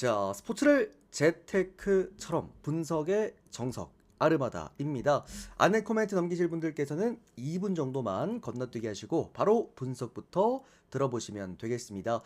자, 스포츠를 재테크처럼 분석의 정석 아르마다입니다. 안내 코멘트 넘기실 분들께서는 2분 정도만 건너뛰기 하시고 바로 분석부터 들어보시면 되겠습니다.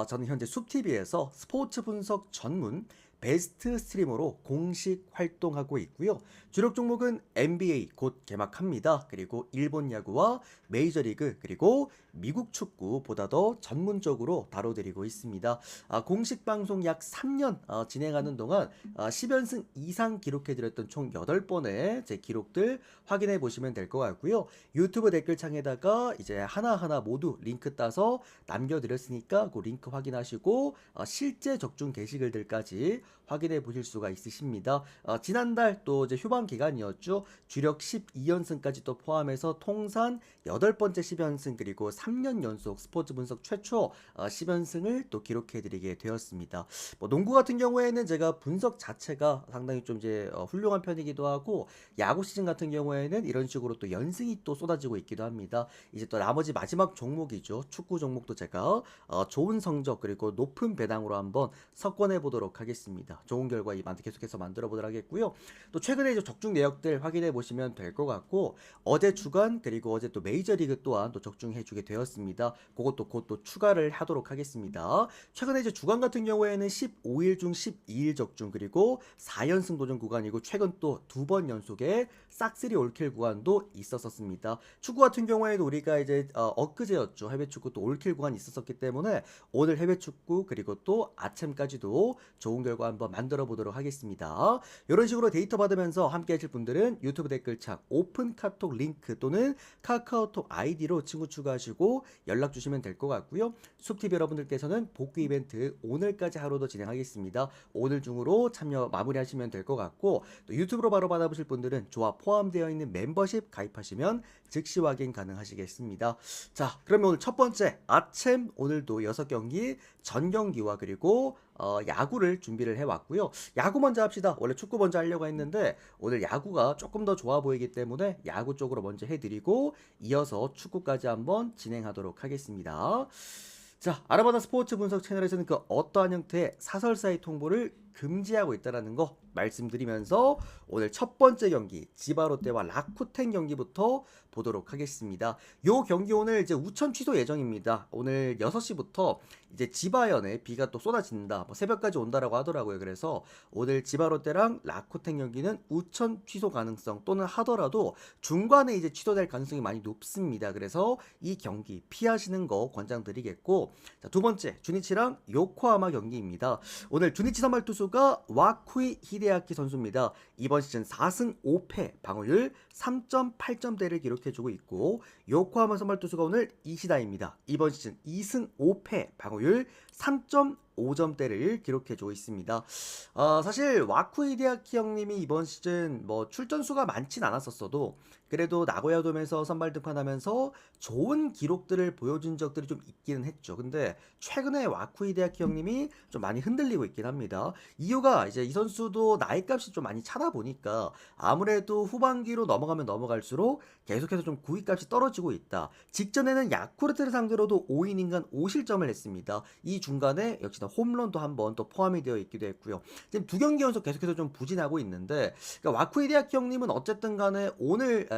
저는 현재 숲TV에서 스포츠 분석 전문 베스트 스트리머로 공식 활동하고 있고요. 주력 종목은 NBA 곧 개막합니다. 그리고 일본 야구와 메이저리그 그리고 미국 축구보다 더 전문적으로 다뤄드리고 있습니다. 공식 방송 약 3년 진행하는 동안 10연승 이상 기록해드렸던 총 8번의 제 기록들 확인해 보시면 될 것 같고요. 유튜브 댓글창에다가 이제 하나하나 모두 링크 따서 남겨드렸으니까 그 링크 확인하시고 실제 적중 게시글들까지 확인해 보실 수가 있으십니다. 지난달 또 이제 휴방 기간이었죠. 주력 12연승까지 또 포함해서 통산 8번째 10연승 그리고 3년 연속 스포츠 분석 최초 10연승을 또 기록해 드리게 되었습니다. 뭐 농구 같은 경우에는 제가 분석 자체가 상당히 좀 이제 훌륭한 편이기도 하고 야구 시즌 같은 경우에는 이런 식으로 또 연승이 또 쏟아지고 있기도 합니다. 이제 또 나머지 마지막 종목이죠. 축구 종목도 제가 좋은 성적 그리고 높은 배당으로 한번 석권해 보도록 하겠습니다. 좋은 결과 계속해서 만들어 보도록 하겠고요. 또 최근에 이제 적중 내역들 확인해 보시면 될 것 같고 어제 주간 그리고 어제 또 메이저리그 또한 또 적중해 주게 되었습니다. 그것도 곧 또 추가를 하도록 하겠습니다. 최근에 이제 주간 같은 경우에는 15일 중 12일 적중 그리고 4연승 도전 구간이고 최근 또 2번 연속의 싹쓸이 올킬 구간도 있었습니다. 축구 같은 경우에도 우리가 이제 엊그제였죠. 해외 축구 또 올킬 구간이 있었기 때문에 오늘 해외 축구 그리고 또 아침까지도 좋은 결과 한번 만들어 보도록 하겠습니다. 이런 식으로 데이터 받으면서 함께 하실 분들은 유튜브 댓글창 오픈 카톡 링크 또는 카카오톡 아이디로 친구 추가하시고 연락 주시면 될 것 같고요. 숲TV 여러분들께서는 복귀 이벤트 오늘까지 하루도 진행하겠습니다. 오늘 중으로 참여 마무리하시면 될 것 같고 또 유튜브로 바로 받아보실 분들은 조합 포함되어 있는 멤버십 가입하시면 즉시 확인 가능하시겠습니다. 자, 그러면 오늘 첫 번째 아침 오늘도 6경기 전경기와 그리고 야구를 준비를 해왔고요. 야구 먼저 합시다. 원래 축구 먼저 하려고 했는데 오늘 야구가 조금 더 좋아 보이기 때문에 야구 쪽으로 먼저 해드리고 이어서 축구까지 한번 진행하도록 하겠습니다. 자, 아라바다 스포츠 분석 채널에서는 그 어떠한 형태의 사설 사이트 홍보를 금지하고 있다는 거 말씀드리면서 오늘 첫 번째 경기 지바롯데와 라쿠텐 경기부터 보도록 하겠습니다. 요 경기 오늘 이제 우천 취소 예정입니다. 오늘 6시부터 이제 지바현에 비가 또 쏟아진다. 뭐 새벽까지 온다라고 하더라고요. 그래서 오늘 지바롯데랑 라쿠텐 경기는 우천 취소 가능성 또는 하더라도 중간에 이제 취소될 가능성이 많이 높습니다. 그래서 이 경기 피하시는 거 권장드리겠고 자, 두 번째 주니치랑 요코하마 경기입니다. 오늘 주니치 선발 투수가 와쿠이 히데아키 선수입니다. 이번 시즌 4승 5패 방어율 3.8점대를 기록해주고 있고 요코하마 선발 투수가 오늘 이시다입니다. 이번 시즌 2승 5패 방어율 3.5점대를 기록해주고 있습니다. 사실 와쿠이 히데아키 형님이 이번 시즌 뭐 출전 수가 많진 않았었어도 그래도 나고야돔에서 선발 등판하면서 좋은 기록들을 보여준 적들이 좀 있기는 했죠. 근데 최근에 와쿠이 히데아키 형님이 좀 많이 흔들리고 있긴 합니다. 이유가 이제 이 선수도 나이값이 좀 많이 차다 보니까 아무래도 후반기로 넘어가면 넘어갈수록 계속해서 좀 구위값이 떨어지고 있다. 직전에는 야쿠르트를 상대로도 5이닝간 5실점을 했습니다. 이 중간에 역시나 홈런도 한번 또 포함이 되어 있기도 했고요. 지금 두 경기 연속 계속해서 좀 부진하고 있는데 그러니까 와쿠이 히데아키 형님은 어쨌든 간에 오늘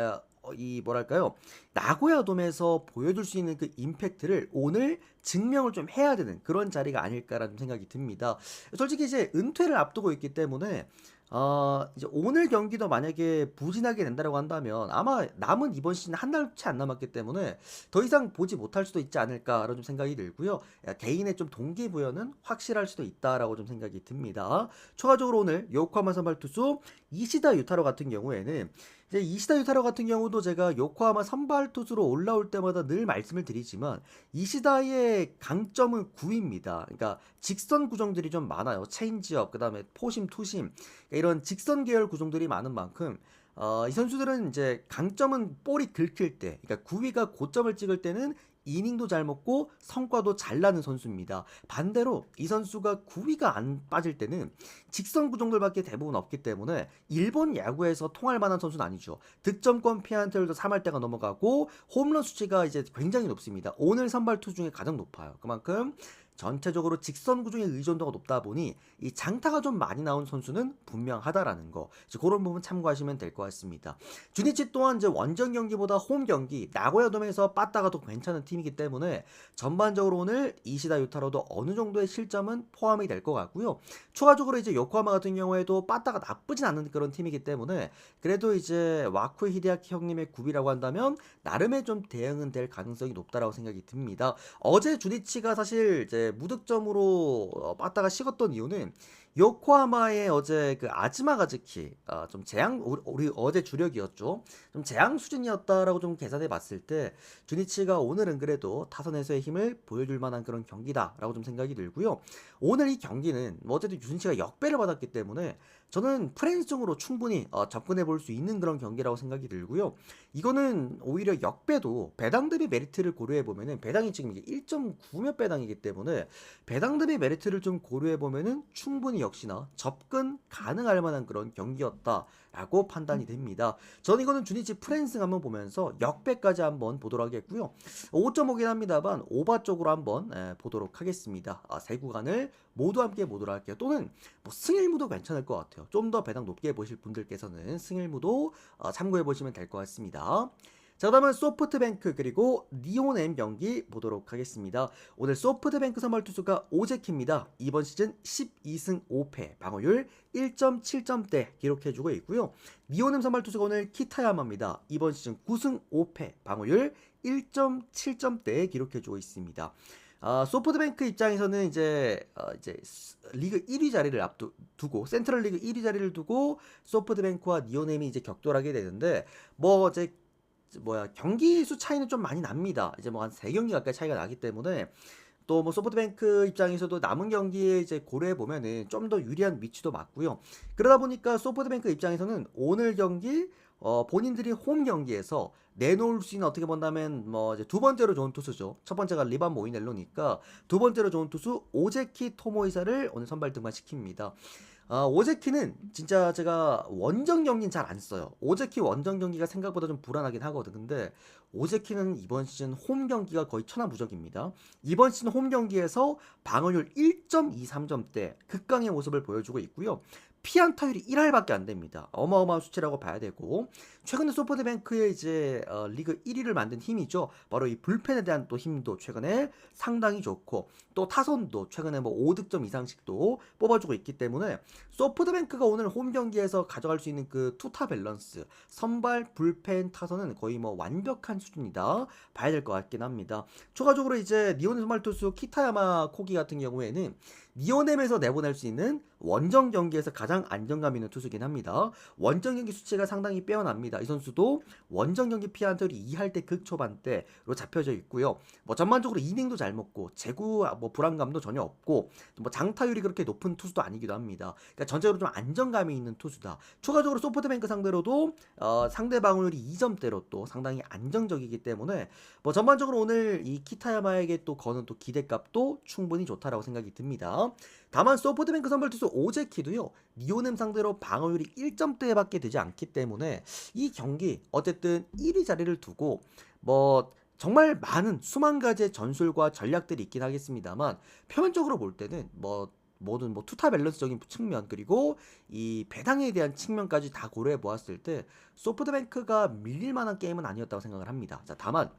이 뭐랄까요 나고야돔에서 보여줄 수 있는 그 임팩트를 오늘 증명을 좀 해야 되는 그런 자리가 아닐까라는 생각이 듭니다. 솔직히 이제 은퇴를 앞두고 있기 때문에 이제 오늘 경기도 만약에 부진하게 된다고 한다면 아마 남은 이번 시즌 한 달 채 안 남았기 때문에 더 이상 보지 못할 수도 있지 않을까라는 좀 생각이 들고요. 개인의 좀 동기부여는 확실할 수도 있다라고 좀 생각이 듭니다. 추가적으로 오늘 요코하마 선발 투수 이시다 유타로 같은 경우에는 이제 이시다 유타로 같은 경우도 제가 요코하마 선발 투수로 올라올 때마다 늘 말씀을 드리지만 이시다의 강점은 구위입니다. 그러니까 직선 구종들이 좀 많아요. 체인지업, 그다음에 포심, 투심 이런 직선 계열 구종들이 많은 만큼 이 선수들은 이제 강점은 볼이 긁힐 때, 그러니까 구위가 고점을 찍을 때는 이닝도 잘 먹고 성과도 잘 나는 선수입니다. 반대로 이 선수가 구위가 안 빠질 때는 직선 구종들밖에 대부분 없기 때문에 일본 야구에서 통할 만한 선수는 아니죠. 득점권 피안타율도 3할대가 넘어가고 홈런 수치가 이제 굉장히 높습니다. 오늘 선발 투수 중에 가장 높아요. 그만큼 전체적으로 직선 구종의 의존도가 높다 보니 이 장타가 좀 많이 나온 선수는 분명하다라는 거. 이제 그런 부분 참고하시면 될 것 같습니다. 주니치 또한 이제 원정 경기보다 홈 경기 나고야돔에서 빠따가 더 괜찮은 팀이기 때문에 전반적으로 오늘 이시다 유타로도 어느 정도의 실점은 포함이 될 것 같고요. 추가적으로 이제 요코하마 같은 경우에도 빠따가 나쁘진 않은 그런 팀이기 때문에 그래도 이제 와쿠 히데아키 형님의 굽이라고 한다면 나름의 좀 대응은 될 가능성이 높다라고 생각이 듭니다. 어제 주니치가 사실 이제 무득점으로 빠따가 식었던 이유는 요코하마의 어제 그 아즈마가즈키 좀 재앙 우리 어제 주력이었죠. 좀 재앙 수준이었다라고 좀 계산해 봤을 때 주니치가 오늘은 그래도 타선에서의 힘을 보여줄 만한 그런 경기다라고 좀 생각이 들고요. 오늘 이 경기는 어쨌든 주니치가 역배를 받았기 때문에 저는 프랜스전으로 충분히 접근해 볼 수 있는 그런 경기라고 생각이 들고요. 이거는 오히려 역배도 배당 대비 메리트를 고려해 보면은 배당이 지금 이게 1.9몇 배당이기 때문에 배당 대비 메리트를 좀 고려해 보면은 충분히 역시나 접근 가능할 만한 그런 경기였다라고 판단이 됩니다. 저는 이거는 주니치 프랜스 한번 보면서 역배까지 한번 보도록 하겠고요. 5.5긴 합니다만 오바 쪽으로 한번 보도록 하겠습니다. 세 구간을 모두 함께 보도록 할게요. 또는 뭐 승일무도 괜찮을 것 같아요. 좀 더 배당 높게 보실 분들께서는 승일무도 참고해 보시면 될 것 같습니다. 자, 그다음은 소프트뱅크 그리고 니온엠 경기 보도록 하겠습니다. 오늘 소프트뱅크 선발 투수가 오제키입니다. 이번 시즌 12승 5패, 방어율 1.7점대 기록해주고 있고요. 니온엠 선발 투수가 오늘 키타야마입니다. 이번 시즌 9승 5패, 방어율 1.7점대 기록해주고 있습니다. 소프트뱅크 입장에서는 이제 리그 1위 자리를 앞두고 센트럴 리그 1위 자리를 두고 소프트뱅크와 니온엠이 이제 격돌하게 되는데 뭐 이제 경기 수 차이는 좀 많이 납니다. 이제 뭐 한 3경기 가까이 차이가 나기 때문에 또 뭐 소프트뱅크 입장에서도 남은 경기에 이제 고려해 보면은 좀 더 유리한 위치도 맞고요. 그러다 보니까 소프트뱅크 입장에서는 오늘 경기 본인들이 홈 경기에서 내놓을 수 있는 어떻게 본다면 뭐 이제 두 번째로 좋은 투수죠. 첫 번째가 리반 모이넬로니까 두 번째로 좋은 투수 오제키 토모이사를 오늘 선발 등판시킵니다. 오제키는 진짜 제가 원정 경기는 잘 안 써요. 오제키 원정 경기가 생각보다 좀 불안하긴 하거든. 근데 오제키는 이번 시즌 홈 경기가 거의 천하무적입니다. 이번 시즌 홈 경기에서 방어율 1.23점대 극강의 모습을 보여주고 있고요. 피안타율이 1할밖에 안 됩니다. 어마어마한 수치라고 봐야 되고 최근에 소프트뱅크의 이제 리그 1위를 만든 힘이죠. 바로 이 불펜에 대한 또 힘도 최근에 상당히 좋고 또 타선도 최근에 뭐 5득점 이상씩도 뽑아주고 있기 때문에 소프트뱅크가 오늘 홈 경기에서 가져갈 수 있는 그 투타 밸런스 선발 불펜 타선은 거의 뭐 완벽한 수준이다 봐야 될 것 같긴 합니다. 추가적으로 이제 니온 선발 투수 키타야마 코기 같은 경우에는 니온엠에서 내보낼 수 있는 원정 경기에서 가장 안정감 있는 투수긴 합니다. 원정 경기 수치가 상당히 빼어납니다. 이 선수도 원정 경기 피안타율이 2할 때 극초반대로 잡혀져 있고요. 뭐 전반적으로 이닝도 잘 먹고 제구 뭐 불안감도 전혀 없고 뭐 장타율이 그렇게 높은 투수도 아니기도 합니다. 그러니까 전체적으로 좀 안정감이 있는 투수다. 추가적으로 소프트뱅크 상대로도 상대 방어율이 2점대로 또 상당히 안정적이기 때문에 뭐 전반적으로 오늘 이 키타야마에게 또 거는 또 기대값도 충분히 좋다라고 생각이 듭니다. 다만 소프트뱅크 선발 투수 오제키도요. 니온엠 상대로 방어율이 1점대밖에 되지 않기 때문에 이 경기 어쨌든 1위 자리를 두고 뭐 정말 많은 수만 가지의 전술과 전략들이 있긴 하겠습니다만 표면적으로 볼 때는 모든 투타 밸런스적인 측면 그리고 이 배당에 대한 측면까지 다 고려해 보았을 때 소프트뱅크가 밀릴 만한 게임은 아니었다고 생각을 합니다. 자, 다만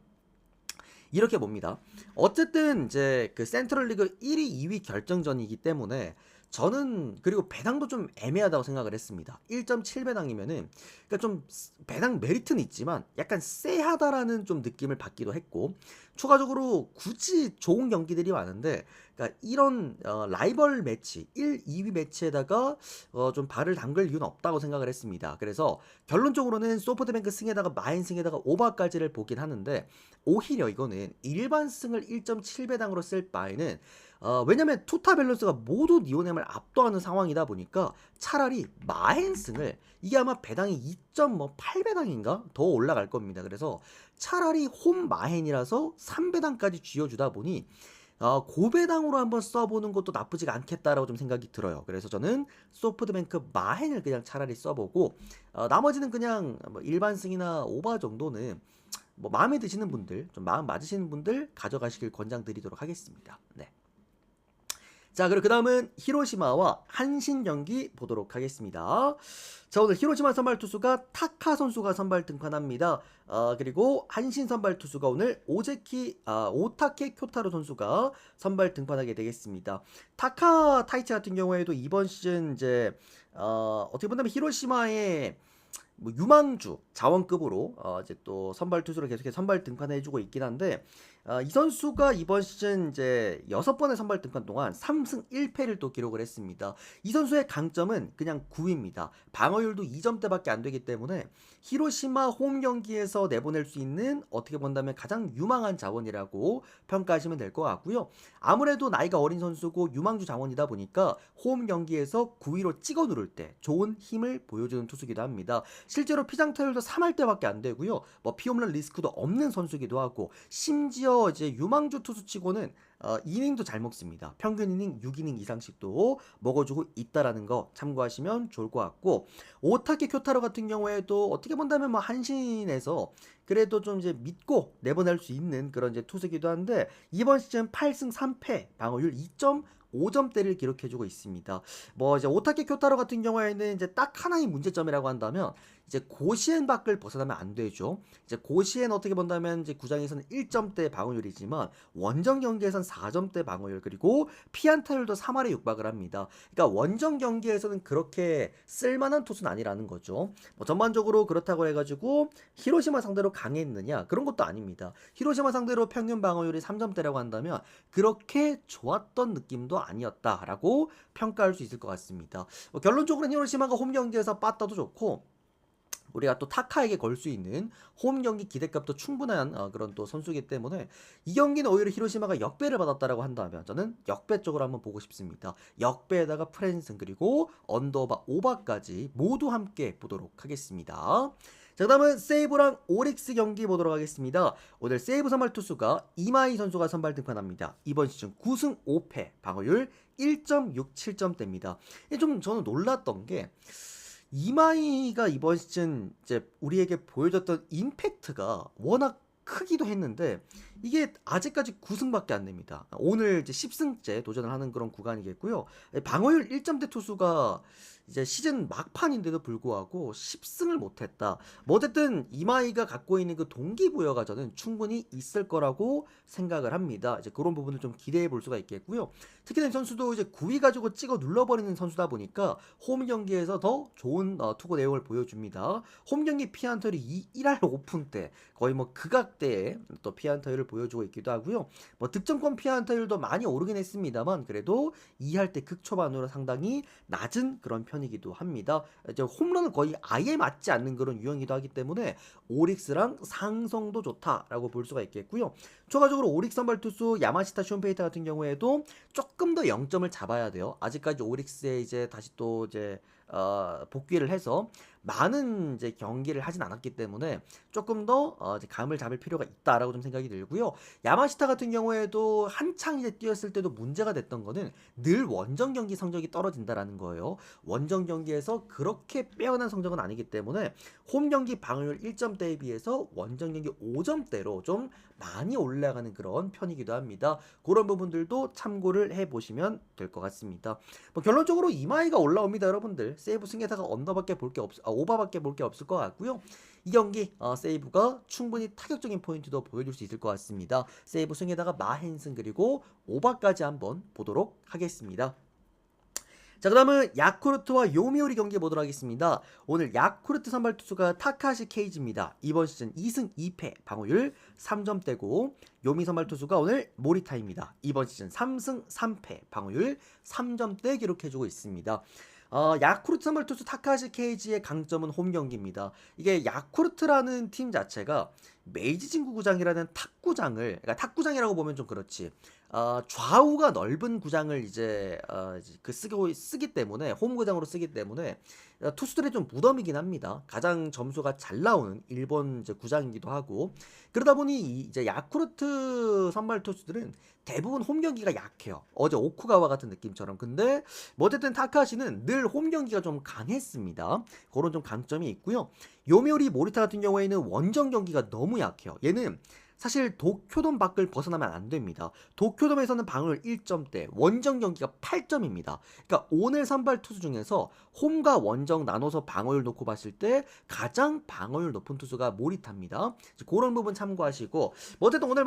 이렇게 봅니다. 어쨌든 이제 그 센트럴 리그 1위, 2위 결정전이기 때문에 저는 그리고 배당도 좀 애매하다고 생각을 했습니다. 1.7배당이면은 그러니까 좀 배당 메리트는 있지만 약간 쎄하다라는 좀 느낌을 받기도 했고 추가적으로 굳이 좋은 경기들이 많은데 그러니까 이런 라이벌 매치 1, 2위 매치에다가 좀 발을 담글 이유는 없다고 생각을 했습니다. 그래서 결론적으로는 소프트뱅크 승에다가 마인 승에다가 오버까지를 보긴 하는데 오히려 이거는 일반 승을 1.7배당으로 쓸 바에는 왜냐면 투타 밸런스가 모두 니오넴을 압도하는 상황이다 보니까 차라리 마헨승을 이게 아마 배당이 2.8배당인가 더 올라갈 겁니다. 그래서 차라리 홈 마헨이라서 3배당까지 쥐어주다 보니 고배당으로 한번 써보는 것도 나쁘지가 않겠다라고 좀 생각이 들어요. 그래서 저는 소프트뱅크 마헨을 그냥 차라리 써보고 나머지는 그냥 뭐 일반승이나 오바 정도는 뭐 마음에 드시는 분들 좀 마음 맞으시는 분들 가져가시길 권장드리도록 하겠습니다. 네. 자, 그리고 그 다음은 히로시마와 한신 경기 보도록 하겠습니다. 자, 오늘 히로시마 선발 투수가 타카 선수가 선발 등판합니다. 그리고 한신 선발 투수가 오늘 오타케 쿄타로 선수가 선발 등판하게 되겠습니다. 타카 타이치 같은 경우에도 이번 시즌 이제 어떻게 보면 히로시마의 뭐 유망주 자원급으로 이제 또 선발 투수로 계속해서 선발 등판해주고 있긴 한데 이 선수가 이번 시즌 이제 6번의 선발 등판 동안 3승 1패를 또 기록을 했습니다. 이 선수의 강점은 그냥 구위입니다. 방어율도 2점대밖에 안 되기 때문에 히로시마 홈 경기에서 내보낼 수 있는 어떻게 본다면 가장 유망한 자원이라고 평가하시면 될 것 같고요. 아무래도 나이가 어린 선수고 유망주 자원이다 보니까 홈 경기에서 9위로 찍어 누를 때 좋은 힘을 보여주는 투수기도 합니다. 실제로 피장 타율도 3할 때밖에 안 되고요. 뭐 피홈런 리스크도 없는 선수기도 하고 심지어 이제 유망주 투수치고는 이닝도 잘 먹습니다. 평균 이닝 6이닝 이상씩도 먹어주고 있다라는 거 참고하시면 좋을 것 같고 오타케 쿄타로 같은 경우에도 어떻게 본다면 뭐 한신에서 그래도 좀 이제 믿고 내보낼 수 있는 그런 이제 투수기도 한데 이번 시즌 8승 3패 방어율 2.5점대를 기록해주고 있습니다. 뭐 이제 오타케 쿄타로 같은 경우에는 이제 딱 하나의 문제점이라고 한다면 이제 고시엔 밖을 벗어나면 안 되죠. 이제 고시엔 어떻게 본다면 이제 구장에서는 1점대 방어율이지만 원정 경기에선 4점대 방어율 그리고 피안타율도 3할에 육박을 합니다. 그러니까 원정 경기에서는 그렇게 쓸만한 투수는 아니라는 거죠. 뭐 전반적으로 그렇다고 해가지고 히로시마 상대로 강했느냐 그런 것도 아닙니다. 히로시마 상대로 평균 방어율이 3점대라고 한다면 그렇게 좋았던 느낌도 아니었다라고 평가할 수 있을 것 같습니다. 결론적으로는 히로시마가 홈 경기에서 빠따도 좋고 우리가 또 타카에게 걸 수 있는 홈 경기 기대값도 충분한 그런 또 선수이기 때문에 이 경기는 오히려 히로시마가 역배를 받았다라고 한다면 저는 역배 쪽으로 한번 보고 싶습니다. 역배에다가 프랜슨 그리고 언더바 오바까지 모두 함께 보도록 하겠습니다. 자, 그 다음은 세이브랑 오릭스 경기 보도록 하겠습니다. 오늘 세이브 선발 투수가 이마이 선수가 선발 등판합니다. 이번 시즌 9승 5패 방어율 1.67점대입니다. 좀 저는 놀랐던 게 이마이가 이번 시즌 이제 우리에게 보여줬던 임팩트가 워낙 크기도 했는데 이게 아직까지 9승밖에 안 됩니다. 오늘 이제 10승째 도전을 하는 그런 구간이겠고요. 방어율 1점대 투수가 이제 시즌 막판인데도 불구하고 10승을 못했다. 뭐 어쨌든 이마이가 갖고 있는 그 동기부여가 저는 충분히 있을 거라고 생각을 합니다. 이제 그런 부분을 좀 기대해 볼 수가 있겠고요. 특히나 이 선수도 이제 9위 가지고 찍어 눌러버리는 선수다 보니까 홈 경기에서 더 좋은 투구 내용을 보여줍니다. 홈 경기 피안타율이 1할 5푼대 거의 뭐 극악대의 또 피안타율을 보여주고 있기도 하고요. 뭐 득점권 피안타율도 많이 오르긴 했습니다만 그래도 2할 때 극초반으로 상당히 낮은 그런 편이기도 합니다. 이제 홈런을 거의 아예 맞지 않는 그런 유형이기도 하기 때문에 오릭스랑 상성도 좋다라고 볼 수가 있겠고요. 추가적으로 오릭스 선발 투수 야마시타 슌페이타 같은 경우에도 조금 더 0점을 잡아야 돼요. 아직까지 오릭스에 이제 다시 또 이제 복귀를 해서 많은 이제 경기를 하진 않았기 때문에 조금 더 이제 감을 잡을 필요가 있다라고 좀 생각이 들고요. 야마시타 같은 경우에도 한창 이제 뛰었을 때도 문제가 됐던 거는 늘 원정 경기 성적이 떨어진다라는 거예요. 원정 경기에서 그렇게 빼어난 성적은 아니기 때문에 홈 경기 방어율 1점대에 비해서 원정 경기 5점대로 좀 많이 올라가는 그런 편이기도 합니다. 그런 부분들도 참고를 해보시면 될 것 같습니다. 뭐 결론적으로 이마이가 올라옵니다, 여러분들. 세이브 승에다가 언더밖에 볼 게 오바밖에 볼 게 없을 것 같고요. 이 경기 세이브가 충분히 타격적인 포인트도 보여줄 수 있을 것 같습니다. 세이브 승에다가 마헨슨 그리고 오바까지 한번 보도록 하겠습니다. 자, 그 다음은 야쿠르트와 요미우리 경기 보도록 하겠습니다. 오늘 야쿠르트 선발 투수가 타카시 케이지입니다. 이번 시즌 2승 2패 방어율 3점대고 요미 선발 투수가 오늘 모리타입니다. 이번 시즌 3승 3패 방어율 3점대 기록해주고 있습니다. 야쿠르트 선발 투수 타카시 케이지의 강점은 홈 경기입니다. 이게 야쿠르트라는 팀 자체가 메이지 진구구장이라는 탁구장을, 그러니까 탁구장이라고 보면 좀 그렇지. 좌우가 넓은 구장을 이제 쓰기 때문에 홈구장으로 쓰기 때문에 투수들의 좀 무덤이긴 합니다. 가장 점수가 잘 나오는 일본 이제 구장이기도 하고 그러다 보니 이제 야쿠르트 선발 투수들은 대부분 홈 경기가 약해요. 어제 오쿠가와 같은 느낌처럼. 근데 뭐 어쨌든 타카시는 늘 홈 경기가 좀 강했습니다. 그런 좀 강점이 있고요. 요미우리 모리타 같은 경우에는 원정 경기가 너무 약해요. 얘는 사실 도쿄돔 밖을 벗어나면 안 됩니다. 도쿄돔에서는 방어율 1점대, 원정 경기가 8점입니다. 그러니까 오늘 선발 투수 중에서 홈과 원정 나눠서 방어율 놓고 봤을 때 가장 방어율 높은 투수가 모리타입니다. 그런 부분 참고하시고, 뭐 어쨌든 오늘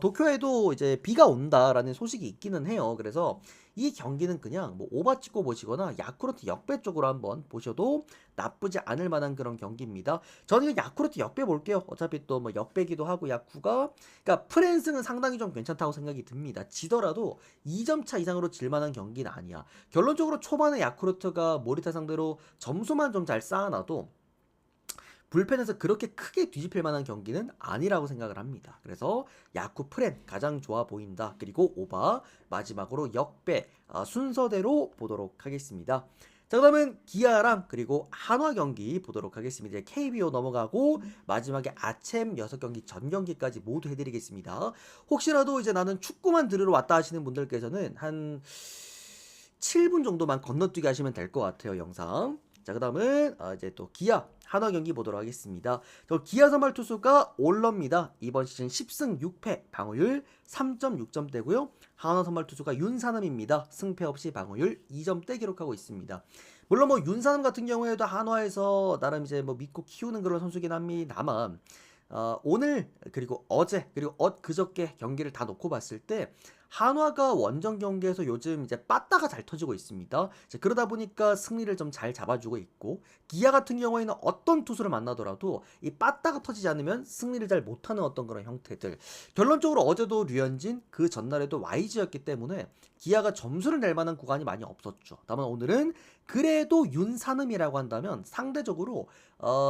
도쿄에도 이제 비가 온다라는 소식이 있기는 해요. 그래서 이 경기는 그냥 뭐 오바 찍고 보시거나 야쿠르트 역배 쪽으로 한번 보셔도 나쁘지 않을 만한 그런 경기입니다. 저는 야쿠르트 역배 볼게요. 어차피 또 뭐 역배기도 하고 야쿠가, 그러니까 프랜스는 상당히 좀 괜찮다고 생각이 듭니다. 지더라도 2점 차 이상으로 질 만한 경기는 아니야. 결론적으로 초반에 야쿠르트가 모리타 상대로 점수만 좀 잘 쌓아놔도 불펜에서 그렇게 크게 뒤집힐 만한 경기는 아니라고 생각을 합니다. 그래서 야쿠 프렌 가장 좋아 보인다. 그리고 오바, 마지막으로 역배, 순서대로 보도록 하겠습니다. 자, 그다음은 기아랑 그리고 한화 경기 보도록 하겠습니다. 이제 KBO 넘어가고 마지막에 아챔 6경기 전 경기까지 모두 해드리겠습니다. 혹시라도 이제 나는 축구만 들으러 왔다 하시는 분들께서는 한 7분 정도만 건너뛰기 하시면 될 것 같아요, 영상. 자, 그 다음은 이제 또 기아 한화 경기 보도록 하겠습니다. 기아 선발 투수가 올러입니다. 이번 시즌 10승 6패, 방어율 3.6점대고요. 한화 선발 투수가 윤산음입니다. 승패 없이 방어율 2점대 기록하고 있습니다. 물론 뭐 윤산음 같은 경우에도 한화에서 나름 이제 뭐 믿고 키우는 그런 선수긴 합니다만, 오늘 그리고 어제 그리고 그저께 경기를 다 놓고 봤을 때 한화가 원정 경기에서 요즘 이제 빠따가 잘 터지고 있습니다. 그러다 보니까 승리를 좀 잘 잡아주고 있고, 기아 같은 경우에는 어떤 투수를 만나더라도 이 빠따가 터지지 않으면 승리를 잘 못하는 어떤 그런 형태들. 결론적으로 어제도 류현진, 그 전날에도 YG였기 때문에 기아가 점수를 낼 만한 구간이 많이 없었죠. 다만 오늘은 그래도 윤산음이라고 한다면 상대적으로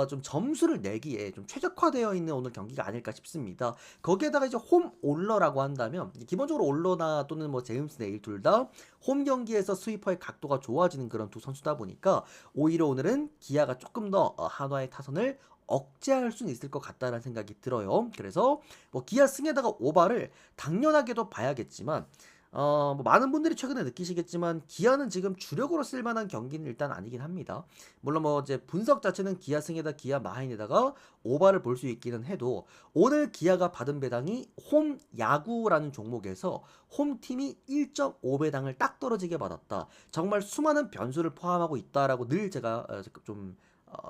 좀 점수를 내기에 좀 최적화되어 있는 오늘 경기가 아닐까 싶습니다. 거기에다가 이제 홈 올러라고 한다면 기본적으로 올러나 또는 뭐 제임스 네일 둘 다 홈 경기에서 스위퍼의 각도가 좋아지는 그런 두 선수다 보니까 오히려 오늘은 기아가 조금 더 한화의 타선을 억제할 수는 있을 것 같다는 생각이 들어요. 그래서 뭐 기아 승에다가 오바를 당연하게도 봐야겠지만, 뭐 많은 분들이 최근에 느끼시겠지만 기아는 지금 주력으로 쓸만한 경기는 일단 아니긴 합니다. 물론 뭐 이제 분석 자체는 기아 승에다 기아 마인에다가 오바를 볼 수 있기는 해도, 오늘 기아가 받은 배당이 홈 야구라는 종목에서 홈팀이 1.5배당을 딱 떨어지게 받았다. 정말 수많은 변수를 포함하고 있다라고 늘 제가 좀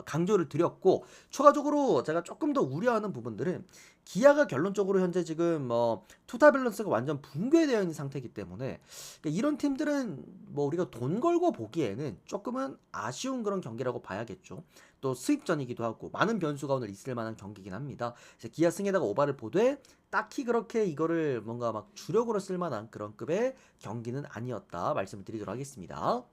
강조를 드렸고, 추가적으로 제가 조금 더 우려하는 부분들은 기아가 결론적으로 현재 지금 뭐 투타 밸런스가 완전 붕괴되어 있는 상태이기 때문에, 그러니까 이런 팀들은 뭐 우리가 돈 걸고 보기에는 조금은 아쉬운 그런 경기라고 봐야겠죠. 또 수입전이기도 하고 많은 변수가 오늘 있을 만한 경기긴 합니다. 기아 승에다가 오바를 보되 딱히 그렇게 이거를 뭔가 막 주력으로 쓸 만한 그런 급의 경기는 아니었다 말씀을 드리도록 하겠습니다.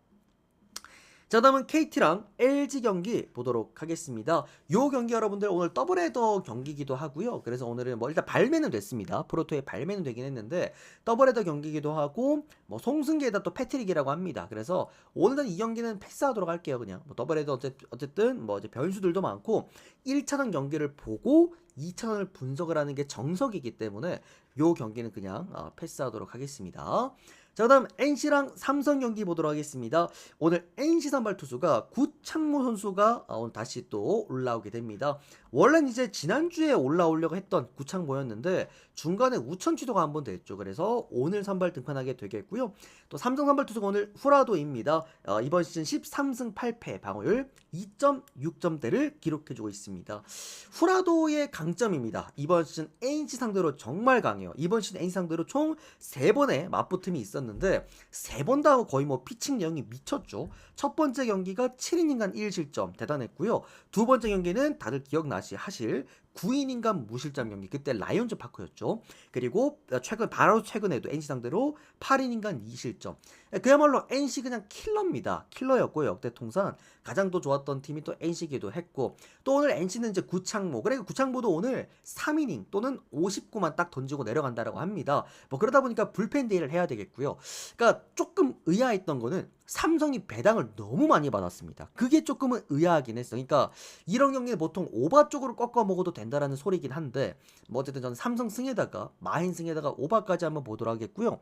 자, 다음은 KT랑 LG 경기 보도록 하겠습니다. 요 경기 여러분들 오늘 더블헤더 경기기도 하고요. 그래서 오늘은 뭐 일단 발매는 됐습니다. 프로토에 발매는 되긴 했는데 더블헤더 경기기도 하고, 뭐 송승기에다 또 패트릭이라고 합니다. 그래서 오늘은 이 경기는 패스하도록 할게요. 그냥 뭐 더블헤더 어쨌든 뭐 이제 변수들도 많고 1차전 경기를 보고 2차전을 분석을 하는 게 정석이기 때문에 요 경기는 그냥 패스하도록 하겠습니다. 자, 그다음 NC랑 삼성 경기 보도록 하겠습니다. 오늘 NC 선발 투수가 구창모 선수가 오늘 다시 또 올라오게 됩니다. 원래는 이제 지난주에 올라오려고 했던 구창모였는데 중간에 우천 취소가 한 번 됐죠. 그래서 오늘 선발 등판하게 되겠고요. 또 삼성 선발 투수가 오늘 후라도입니다. 이번 시즌 13승 8패, 방어율 2.6점대를 기록해주고 있습니다. 후라도의 강점입니다. 이번 시즌 NC 상대로 정말 강해요. 이번 시즌 NC 상대로 총 3번의 맞붙음이 있었는데 3번 다 거의 뭐 피칭 내용이 미쳤죠. 첫 번째 경기가 7이닝간 1실점 대단했고요. 두 번째 경기는 다들 기억나시하실 9이닝간 무실점 경기, 그때 라이온즈 파크였죠. 그리고 바로 최근에도 NC 상대로 8이닝간 2실점. 그야말로 NC 그냥 킬러입니다. 킬러였고요. 역대 통산 가장 또 좋았던 팀이 또 NC기도 했고, 또 오늘 NC는 이제 구창모, 그래 구창모도 오늘 3이닝 또는 59만 딱 던지고 내려간다라고 합니다. 뭐 그러다 보니까 불펜 데이를 해야 되겠고요. 그러니까 조금 의아했던 거는 삼성이 배당을 너무 많이 받았습니다. 그게 조금은 의아하긴 했어. 그러니까 이런 경기는 보통 오바 쪽으로 꺾어 먹어도 된다라는 소리긴 한데, 뭐 어쨌든 저는 삼성 승에다가 마인 승에다가 오바까지 한번 보도록 하겠고요.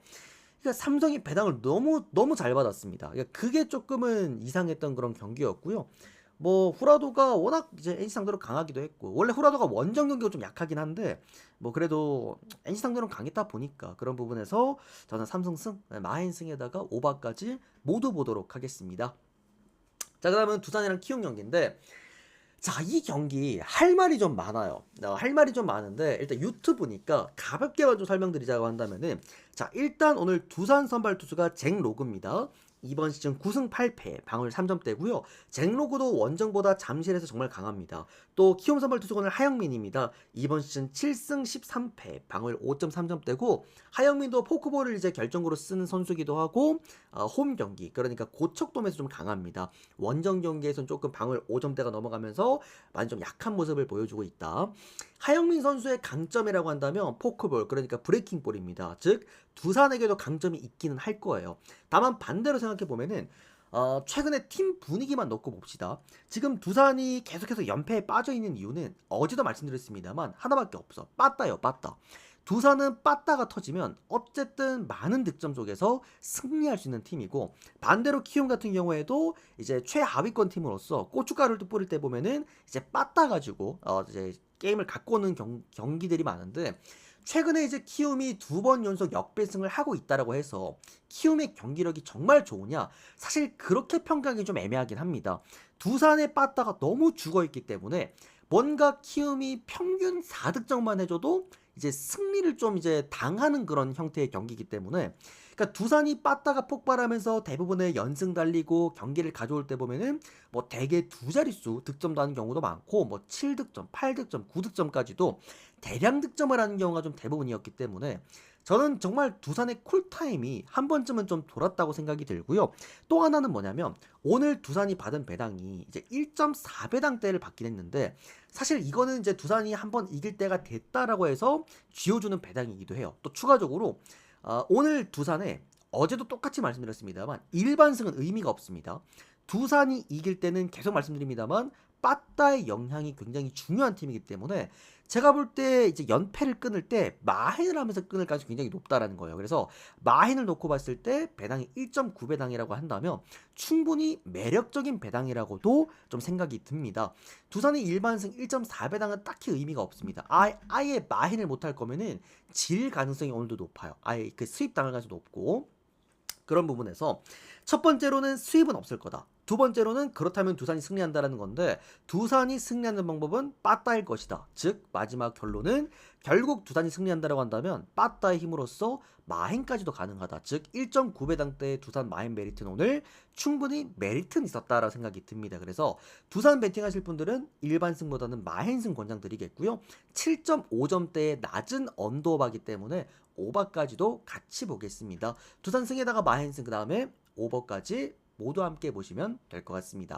그러니까 삼성이 배당을 너무 잘 받았습니다. 그러니까 그게 조금은 이상했던 그런 경기였고요. 뭐 후라도가 워낙 이제 NC 상대로 강하기도 했고 원래 후라도가 원정 경기가 좀 약하긴 한데 뭐 그래도 NC 상대로 강했다 보니까 그런 부분에서 저는 삼승승, 마인승에다가 오바까지 모두 보도록 하겠습니다. 자, 그다음은 두산이랑 키움 경기인데 자, 이 경기 할 말이 좀 많아요. 할 말이 좀 많은데 일단 유튜브니까 가볍게만 좀 설명드리자고 한다면은 자, 일단 오늘 두산 선발 투수가 잭 로그입니다. 이번 시즌 9승 8패, 방울 3점대고요. 잭 로그도 원정보다 잠실에서 정말 강합니다. 또 키움 선발 투수가 오늘 하영민입니다. 이번 시즌 7승 13패, 방울 5.3점대고 하영민도 포크볼을 이제 결정으로 쓰는 선수기도 하고 홈 경기, 그러니까 고척돔에서 좀 강합니다. 원정 경기에서는 조금 방울 5점대가 넘어가면서 많이 좀 약한 모습을 보여주고 있다. 하영민 선수의 강점이라고 한다면 포크볼, 그러니까 브레이킹볼입니다. 즉 두산에게도 강점이 있기는 할 거예요. 다만 반대로 생각해 보면은 최근에 팀 분위기만 놓고 봅시다. 지금 두산이 계속해서 연패에 빠져 있는 이유는 어제도 말씀드렸습니다만 하나밖에 없어. 빠따요, 빠따. 두산은 빠따가 터지면 어쨌든 많은 득점 쪽에서 승리할 수 있는 팀이고, 반대로 키움 같은 경우에도 이제 최하위권 팀으로서 고춧가루를 뿌릴 때 보면은 이제 빠따 가지고 이제 게임을 갖고 오는 경기들이 많은데, 최근에 이제 키움이 2번 연속 역배승을 하고 있다라고 해서 키움의 경기력이 정말 좋으냐? 사실 그렇게 평가하기 좀 애매하긴 합니다. 두산의 빠따가 너무 죽어있기 때문에 뭔가 키움이 평균 4득점만 해줘도 이제 승리를 좀 이제 당하는 그런 형태의 경기이기 때문에, 그러니까 두산이 빠따가 폭발하면서 대부분의 연승 달리고 경기를 가져올 때 보면은 뭐 대개 두 자릿수 득점 나는 경우도 많고 뭐 7득점, 8득점, 9득점까지도 대량 득점을 하는 경우가 좀 대부분이었기 때문에 저는 정말 두산의 쿨타임이 한 번쯤은 좀 돌았다고 생각이 들고요. 또 하나는 뭐냐면 오늘 두산이 받은 배당이 이제 1.4배당대를 받긴 했는데, 사실 이거는 이제 두산이 한번 이길 때가 됐다라고 해서 쥐어주는 배당이기도 해요. 또 추가적으로 오늘 두산에 어제도 똑같이 말씀드렸습니다만 일반승은 의미가 없습니다. 두산이 이길 때는 계속 말씀드립니다만 빠따의 영향이 굉장히 중요한 팀이기 때문에 제가 볼 때 이제 연패를 끊을 때 마행을 하면서 끊을 가능성이 굉장히 높다라는 거예요. 그래서 마행을 놓고 봤을 때 배당이 1.9배당이라고 한다면 충분히 매력적인 배당이라고도 좀 생각이 듭니다. 두산의 일반승 1.4배당은 딱히 의미가 없습니다. 아예 마행을 못할 거면은 질 가능성이 오늘도 높아요. 아예 그 수입 당할 가능성이 높고, 그런 부분에서 첫 번째로는 수입은 없을 거다. 두 번째로는 그렇다면 두산이 승리한다라는 건데, 두산이 승리하는 방법은 빠따일 것이다. 즉 마지막 결론은 결국 두산이 승리한다라고 한다면 빠따의 힘으로써 마행까지도 가능하다. 즉 1.9배당대의 두산 마행 메리트는 오늘 충분히 메리트는 있었다라고 생각이 듭니다. 그래서 두산 베팅하실 분들은 일반승보다는 마행승 권장드리겠고요. 7.5점대의 낮은 언더바기 때문에 오버까지도 같이 보겠습니다. 두산 승에다가 마행승, 그 다음에 오버까지 모두 함께 보시면 될 것 같습니다.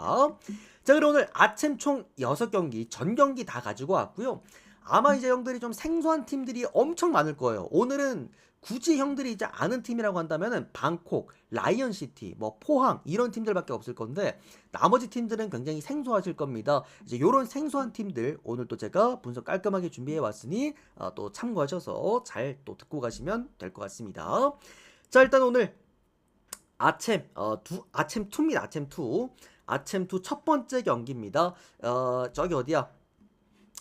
자, 그럼 오늘 아침 총 6경기 전 경기 다 가지고 왔고요. 아마 이제 형들이 좀 생소한 팀들이 엄청 많을 거예요. 오늘은 굳이 형들이 이제 아는 팀이라고 한다면은 방콕, 라이언시티, 뭐 포항 이런 팀들밖에 없을 건데 나머지 팀들은 굉장히 생소하실 겁니다. 이제 요런 생소한 팀들 오늘 또 제가 분석 깔끔하게 준비해 왔으니 또 참고하셔서 잘 또 듣고 가시면 될 것 같습니다. 자, 일단 오늘 아챔 2입니다. 아챔 2 첫 번째 경기입니다. 저기 어디야?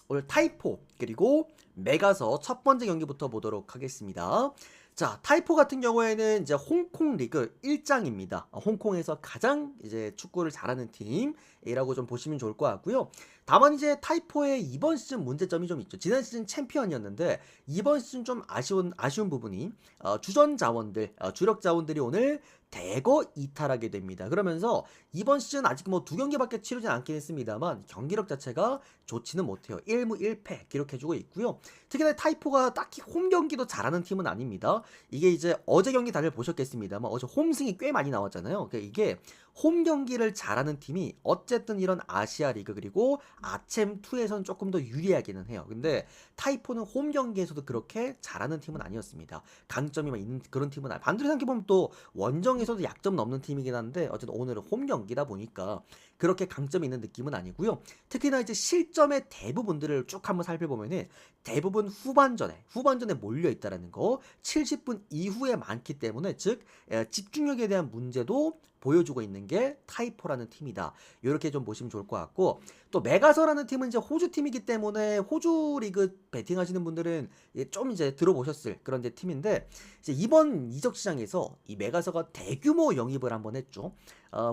오늘 타이포 그리고 메가서 첫 번째 경기부터 보도록 하겠습니다. 자, 타이포 같은 경우에는 이제 홍콩 리그 1장입니다. 홍콩에서 가장 이제 축구를 잘하는 팀이라고 좀 보시면 좋을 것 같고요. 다만 이제 타이포의 이번 시즌 문제점이 좀 있죠. 지난 시즌 챔피언이었는데 이번 시즌 좀 아쉬운 부분이 주전 자원들, 주력 자원들이 오늘 대거 이탈하게 됩니다. 그러면서 이번 시즌 아직 뭐 2경기밖에 치르진 않긴 했습니다만 경기력 자체가 좋지는 못해요. 1무 1패 기록해주고 있고요. 특히나 타이포가 딱히 홈 경기도 잘하는 팀은 아닙니다. 이게 이제 어제 경기 다들 보셨겠습니다만 어제 홈승이 꽤 많이 나왔잖아요. 그러니까 이게 홈 경기를 잘하는 팀이 어쨌든 이런 아시아 리그 그리고 아챔2에서는 조금 더 유리하기는 해요. 근데 타이포는 홈 경기에서도 그렇게 잘하는 팀은 아니었습니다. 강점이 있는 그런 팀은 반대로 생각해보면 또 원정에서도 약점 넘는 팀이긴 한데 어쨌든 오늘은 홈 경기다 보니까 그렇게 강점이 있는 느낌은 아니고요. 특히나 이제 실점의 대부분들을 쭉 한번 살펴보면은 대부분 후반전에 몰려 있다라는 거, 70분 이후에 많기 때문에 즉 집중력에 대한 문제도 보여주고 있는 게 타이포라는 팀이다. 이렇게 좀 보시면 좋을 것 같고, 또 메가서라는 팀은 이제 호주 팀이기 때문에 호주 리그 베팅하시는 분들은 좀 이제 들어보셨을 그런 이제 팀인데, 이제 이번 이적 시장에서 이 메가서가 대규모 영입을 한번 했죠.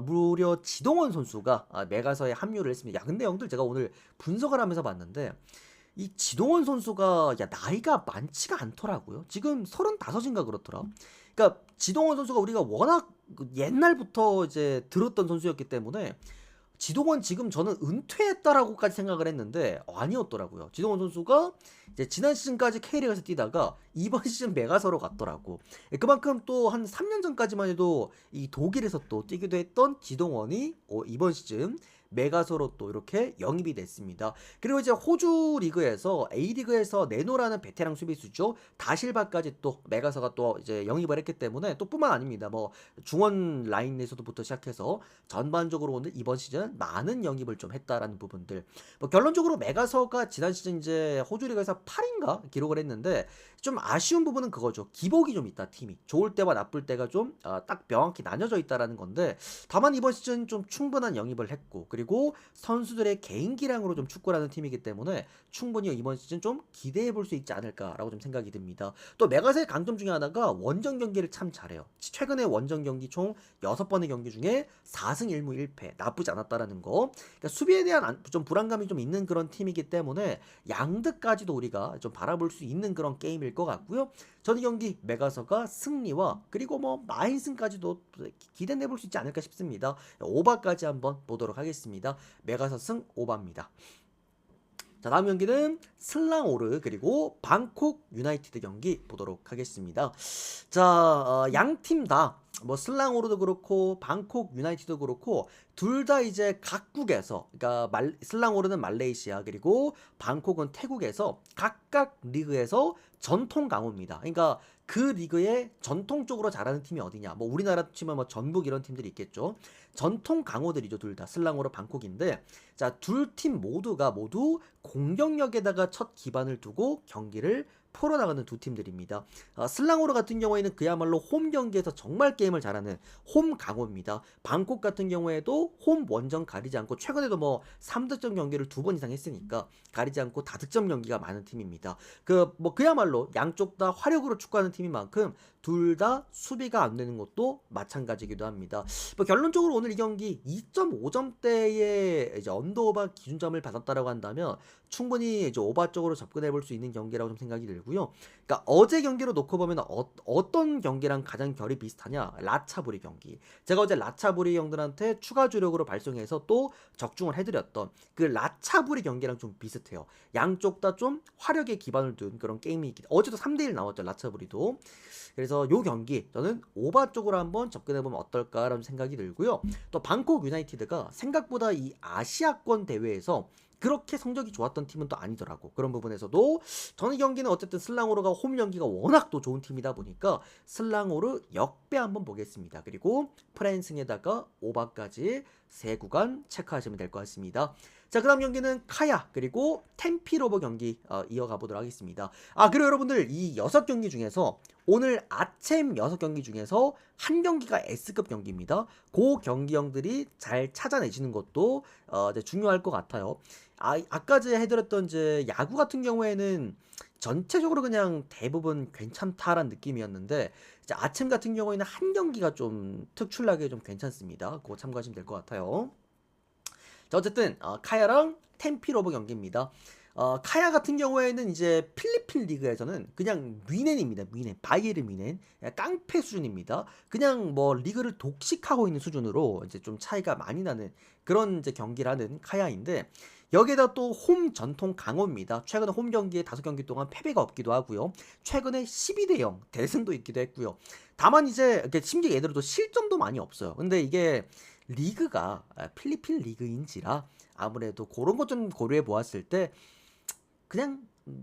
무려 지동원 선수가 메가서에 합류를 했습니다. 야, 근데 형들 제가 오늘 분석을 하면서 봤는데 이 지동원 선수가 나이가 많지가 않더라고요. 지금 35인가 그렇더라. 그러니까 지동원 선수가 우리가 워낙 옛날부터 이제 들었던 선수였기 때문에 지동원 지금 저는 은퇴했다라고까지 생각을 했는데 아니었더라고요. 지동원 선수가 이제 지난 시즌까지 K리그에서 뛰다가 이번 시즌 메가서로 갔더라고. 그만큼 또 한 3년 전까지만 해도 이 독일에서 또 뛰기도 했던 지동원이 이번 시즌 메가서로 또 이렇게 영입이 됐습니다. 그리고 이제 호주 리그에서 A리그에서 네노라는 베테랑 수비수죠. 다실바까지 또 메가서가 또 이제 영입을 했기 때문에 또 뿐만 아닙니다. 뭐 중원 라인에서도부터 시작해서 전반적으로 오늘 이번 시즌 많은 영입을 좀 했다라는 부분들. 뭐 결론적으로 메가서가 지난 시즌 이제 호주 리그에서 8인가 기록을 했는데 좀 아쉬운 부분은 그거죠. 기복이 좀 있다 팀이. 좋을 때와 나쁠 때가 좀 딱 명확히 나뉘어져 있다라는 건데, 다만 이번 시즌 좀 충분한 영입을 했고, 그리고 선수들의 개인기량으로 좀 축구를 하는 팀이기 때문에 충분히 이번 시즌 좀 기대해 볼 수 있지 않을까라고 좀 생각이 듭니다. 또 메가서의 강점 중에 하나가 원정 경기를 참 잘해요. 최근에 원정 경기 총 6번의 경기 중에 4승 1무 1패 나쁘지 않았다라는 거. 그러니까 수비에 대한 좀 불안감이 좀 있는 그런 팀이기 때문에 양득까지도 우리가 좀 바라볼 수 있는 그런 게임일 것 같고요. 전 이 경기 메가서가 승리와 그리고 뭐 마인승까지도 기대해 볼 수 있지 않을까 싶습니다. 오바까지 한번 보도록 하겠습니다. 메가서 승 오바입니다. 자, 다음 경기는 슬랑오르 그리고 방콕 유나이티드 경기 보도록 하겠습니다. 자, 양팀 다 뭐 슬랑오르도 그렇고 방콕 유나이티드도 그렇고 둘 다 이제 각국에서, 그러니까 슬랑오르는 말레이시아 그리고 방콕은 태국에서 각각 리그에서 전통 강호입니다. 그러니까 그 리그에 전통적으로 잘하는 팀이 어디냐? 뭐 우리나라 치면 뭐 전북 이런 팀들이 있겠죠. 전통 강호들이죠, 둘 다. 슬랑오르 방콕인데, 자, 둘 팀 모두가 모두 공격력에다가 첫 기반을 두고 경기를 풀어나가는 두 팀들입니다. 슬랑오르 같은 경우에는 그야말로 홈 경기에서 정말 게임을 잘하는 홈 강호입니다. 방콕 같은 경우에도 홈 원정 가리지 않고 최근에도 뭐 3득점 경기를 2번 이상 했으니까 가리지 않고 다득점 경기가 많은 팀입니다. 그야말로 양쪽 다 화력으로 축구하는 팀인 만큼 둘 다 수비가 안 되는 것도 마찬가지이기도 합니다. 뭐 결론적으로 오늘 이 경기 2.5점대의 이제 언더오바 기준점을 받았다라고 한다면 충분히 이제 오바 쪽으로 접근해 볼 수 있는 경기라고 좀 생각이 들고요. 그러니까 어제 경기로 놓고 보면 어떤 경기랑 가장 결이 비슷하냐? 라차부리 경기. 제가 어제 라차부리 형들한테 추가 주력으로 발송해서 또 적중을 해드렸던 그 라차부리 경기랑 좀 비슷해요. 양쪽 다 좀 화력에 기반을 둔 그런 게임이기. 어제도 3대1 나왔죠, 라차부리도. 그래서 요 경기 저는 오바 쪽으로 한번 접근해보면 어떨까라는 생각이 들고요. 또 방콕 유나이티드가 생각보다 이 아시아권 대회에서 그렇게 성적이 좋았던 팀은 또 아니더라고. 그런 부분에서도 저는 이 경기는 어쨌든 슬랑오르가 홈 경기가 워낙 또 좋은 팀이다 보니까 슬랑오르 역배 한번 보겠습니다. 그리고 프랜승에다가 오바까지 세 구간 체크하시면 될 것 같습니다. 자, 그 다음 경기는 카야 그리고 템피로버 경기 이어가 보도록 하겠습니다. 그리고 여러분들 이 6경기 중에서 오늘 아침 6경기 중에서 한 경기가 S급 경기입니다. 그 경기형들이 잘 찾아내시는 것도 이제 중요할 것 같아요. 아까 제 해드렸던 이제 야구 같은 경우에는 전체적으로 그냥 대부분 괜찮다라는 느낌이었는데, 이제 아침 같은 경우에는 한 경기가 좀 특출나게 좀 괜찮습니다. 그거 참고하시면 될 것 같아요. 자, 어쨌든 카야랑 템피로버 경기입니다. 카야 같은 경우에는 이제 필리핀 리그에서는 그냥 뮌헨입니다. 뮌헨, 바이에른 뮌헨, 깡패 수준입니다. 그냥 뭐 리그를 독식하고 있는 수준으로 이제 좀 차이가 많이 나는 그런 이제 경기라는 카야인데, 여기에다 또 홈 전통 강호입니다. 최근에 홈 경기에 5경기 동안 패배가 없기도 하고요. 최근에 12대0 대승도 있기도 했고요. 다만 이제 심지어 얘들도 실점도 많이 없어요. 근데 이게 리그가 필리핀 리그인지라 아무래도 그런 것 좀 고려해 보았을 때 그냥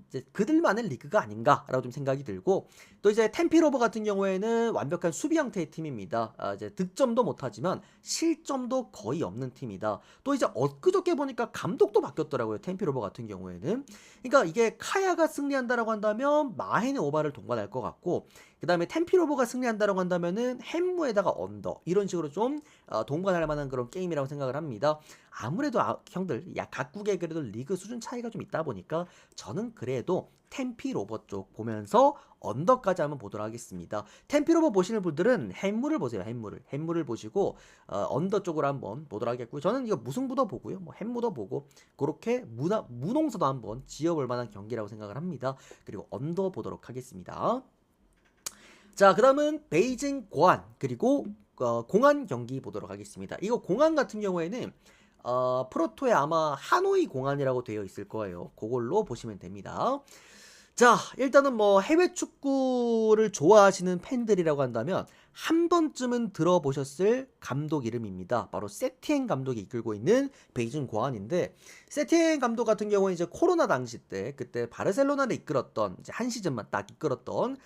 이제 그들만의 리그가 아닌가라고 좀 생각이 들고, 또 이제 템피로버 같은 경우에는 완벽한 수비 형태의 팀입니다. 이제 득점도 못하지만 실점도 거의 없는 팀이다. 또 이제 엊그저께 보니까 감독도 바뀌었더라고요, 템피로버 같은 경우에는. 그러니까 이게 카야가 승리한다라고 한다면 마헨의 오바를 동반할 것 같고, 그 다음에 템피로버가 승리한다라고 한다면은 햄무에다가 언더 이런 식으로 좀 동반할 만한 그런 게임이라고 생각을 합니다. 아무래도 형들 각국의 그래도 리그 수준 차이가 좀 있다 보니까 저는 그래도 템피로버 쪽 보면서 언더까지 한번 보도록 하겠습니다. 템피로버 보시는 분들은 햄무를 보세요. 햄무를 보시고 언더 쪽으로 한번 보도록 하겠고요. 저는 이거 무승부도 보고요. 뭐 햄무도 보고 그렇게 무농서도 한번 지어볼 만한 경기라고 생각을 합니다. 그리고 언더 보도록 하겠습니다. 자, 그 다음은 베이징 고안 그리고 공안 경기 보도록 하겠습니다. 이거 공안 같은 경우에는 프로토에 아마 하노이 공안이라고 되어 있을 거예요. 그걸로 보시면 됩니다. 자, 일단은 뭐 해외 축구를 좋아하시는 팬들이라고 한다면 한 번쯤은 들어보셨을 감독 이름입니다. 바로 세티엔 감독이 이끌고 있는 베이징 고안인데, 세티엔 감독 같은 경우는 이제 코로나 당시 때 그때 바르셀로나를 이끌었던 이제 한 시즌만 딱 이끌었던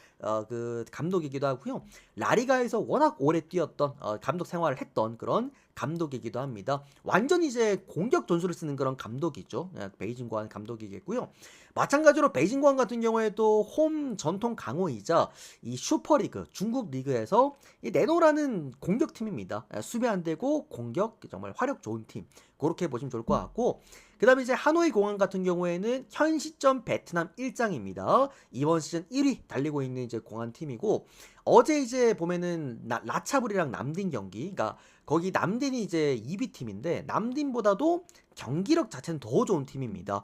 그 감독이기도 하고요. 라리가에서 워낙 오래 뛰었던 감독 생활을 했던 그런 감독이기도 합니다. 완전 이제 공격 전술을 쓰는 그런 감독이죠. 베이징 고안 감독이겠고요. 마찬가지로 베이징 고안 같은 경우에도 홈 전통 강호이자 이 슈퍼리그 중국 리그에서 이 네노라는 공격팀입니다. 수비 안 되고 공격 정말 화력 좋은 팀, 그렇게 보시면 좋을 것 같고, 그 다음에 이제 하노이 공항 같은 경우에는 현 시점 베트남 1장입니다. 이번 시즌 1위 달리고 있는 이제 공항 팀이고, 어제 이제 보면은 라차불이랑 남딘 경기, 그러니까 거기 남딘이 이제 2비 팀인데 남딘보다도 경기력 자체는 더 좋은 팀입니다.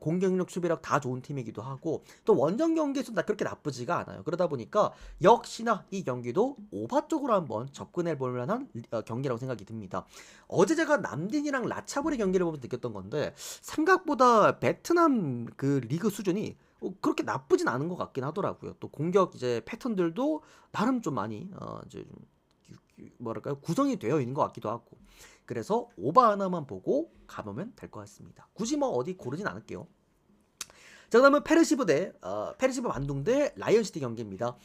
공격력, 수비력 다 좋은 팀이기도 하고, 또 원정 경기에서 그렇게 나쁘지가 않아요. 그러다 보니까 역시나 이 경기도 오바 쪽으로 한번 접근해 볼 만한 경기라고 생각이 듭니다. 어제 제가 남딘이랑 라차불의 경기를 보면서 느꼈던 건데, 생각보다 베트남 그 리그 수준이 그렇게 나쁘진 않은 것 같긴 하더라고요. 또 공격 이제 패턴들도 나름 좀 많이 이제 뭐랄까요, 구성이 되어 있는 것 같기도 하고, 그래서 오바 하나만 보고 가보면 될 것 같습니다. 굳이 뭐 어디 고르진 않을게요. 자, 그다음은 페르시브 반둥 대 라이언시티 경기입니다.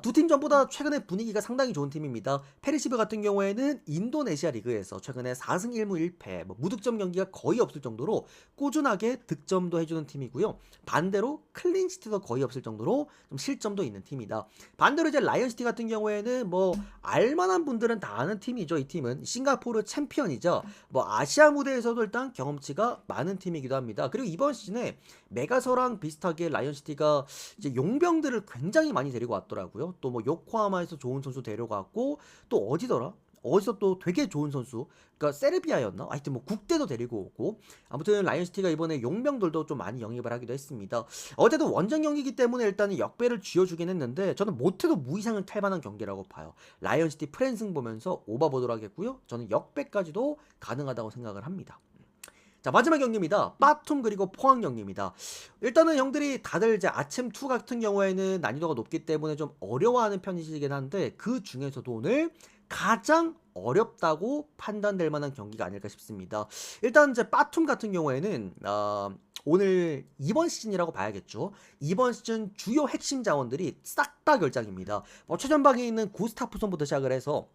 두 팀 전부 다 최근에 분위기가 상당히 좋은 팀입니다. 페르시브 같은 경우에는 인도네시아 리그에서 최근에 4승 1무 1패, 무득점 경기가 거의 없을 정도로 꾸준하게 득점도 해주는 팀이고요. 반대로 클린시티도 거의 없을 정도로 좀 실점도 있는 팀이다. 반대로 이제 라이언시티 같은 경우에는 뭐 알만한 분들은 다 아는 팀이죠. 이 팀은 싱가포르 챔피언이죠. 뭐 아시아 무대에서도 일단 경험치가 많은 팀이기도 합니다. 그리고 이번 시즌에 메가서랑 비슷하게 라이언시티가 이제 용병들을 굉장히 많이 데리고 왔더라고요. 또 뭐 요코하마에서 좋은 선수 데려갔고, 또 어디더라? 어디서 또 되게 좋은 선수, 그러니까 세르비아였나? 하여튼 뭐 국대도 데리고 오고, 아무튼 라이언시티가 이번에 용병들도 좀 많이 영입을 하기도 했습니다. 어제도 원정 경기이기 때문에 일단은 역배를 쥐어주긴 했는데, 저는 못해도 무이상을 탈 만한 경기라고 봐요. 라이언시티 프랜승 보면서 오바 보도록 하겠고요. 저는 역배까지도 가능하다고 생각을 합니다. 자, 마지막 경기입니다. 빠툼 그리고 포항 경기입니다. 일단은 형들이 다들 이제 아침 2 같은 경우에는 난이도가 높기 때문에 좀 어려워하는 편이시긴 한데, 그 중에서도 오늘 가장 어렵다고 판단될 만한 경기가 아닐까 싶습니다. 일단 이제 빠툼 같은 경우에는 오늘 이번 시즌이라고 봐야겠죠. 이번 시즌 주요 핵심 자원들이 싹 다 결장입니다. 뭐 최전방에 있는 구스타프손부터 시작을 해서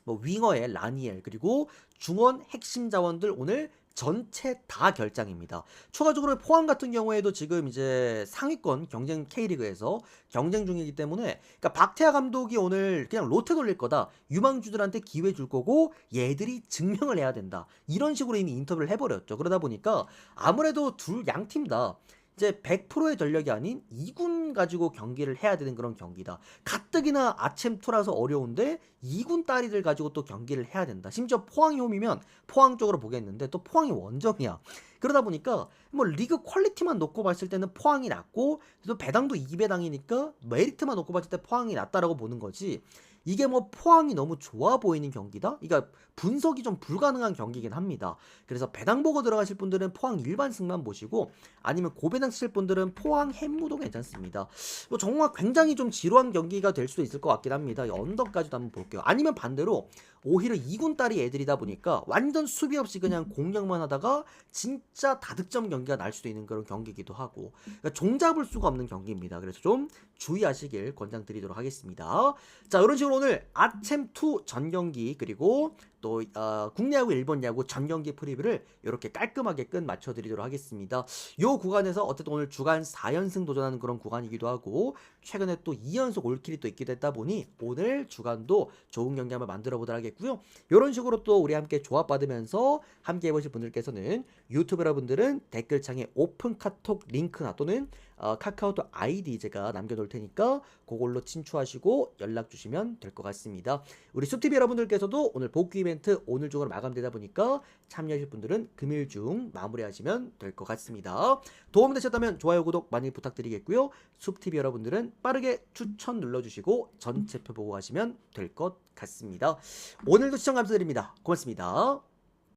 뭐 윙어의 라니엘, 그리고 중원 핵심 자원들 오늘 전체 다 결장입니다. 추가적으로 포항 같은 경우에도 지금 이제 상위권 경쟁 K리그에서 경쟁 중이기 때문에, 그러니까 박태하 감독이 오늘 그냥 로테 돌릴 거다, 유망주들한테 기회 줄 거고 얘들이 증명을 해야 된다, 이런 식으로 이미 인터뷰를 해버렸죠. 그러다 보니까 아무래도 양 팀 다 이제 100%의 전력이 아닌 2군 가지고 경기를 해야 되는 그런 경기다. 가뜩이나 아챔2라서 어려운데 2군 딸이들 가지고 또 경기를 해야 된다. 심지어 포항이 홈이면 포항 쪽으로 보겠는데 또 포항이 원정이야. 그러다 보니까 뭐 리그 퀄리티만 놓고 봤을 때는 포항이 낫고, 또 배당도 2배당이니까 메리트만 놓고 봤을 때 포항이 낫다라고 보는 거지, 이게 뭐 포항이 너무 좋아 보이는 경기다? 그러니까 분석이 좀 불가능한 경기긴 합니다. 그래서 배당 보고 들어가실 분들은 포항 일반승만 보시고, 아니면 고배당 쓰실 분들은 포항 햄무도 괜찮습니다. 뭐 정말 굉장히 좀 지루한 경기가 될 수도 있을 것 같긴 합니다. 언더까지도 한번 볼게요. 아니면 반대로 오히려 2군 딸이 애들이다 보니까 완전 수비 없이 그냥 공격만 하다가 진짜 다득점 경기가 날 수도 있는 그런 경기이기도 하고, 그러니까 종잡을 수가 없는 경기입니다. 그래서 좀 주의하시길 권장드리도록 하겠습니다. 자, 이런 식으로 오늘 아챔2 전 경기, 그리고 또 또 국내야구, 일본 야구 전 경기 프리뷰를 이렇게 깔끔하게 끝 맞춰드리도록 하겠습니다. 요 구간에서 어쨌든 오늘 주간 4연승 도전하는 그런 구간이기도 하고 최근에 또 2연속 올킬이 또 있기도 했다 보니 오늘 주간도 좋은 경기 한번 만들어 보도록 하겠고요. 이런 식으로 또 우리 함께 조합 받으면서 함께 해보실 분들께서는 유튜브 여러분들은 댓글창에 오픈 카톡 링크나 또는 카카오톡 아이디 제가 남겨놓을 테니까 그걸로 친추하시고 연락 주시면 될 것 같습니다. 우리 숲TV 여러분들께서도 오늘 복귀 이벤트 오늘 중으로 마감되다 보니까 참여하실 분들은 금일 중 마무리하시면 될 것 같습니다. 도움되셨다면 좋아요, 구독 많이 부탁드리겠고요. 숲TV 여러분들은 빠르게 추천 눌러주시고 전체표 보고 가시면 될 것 같습니다. 오늘도 시청 감사드립니다. 고맙습니다.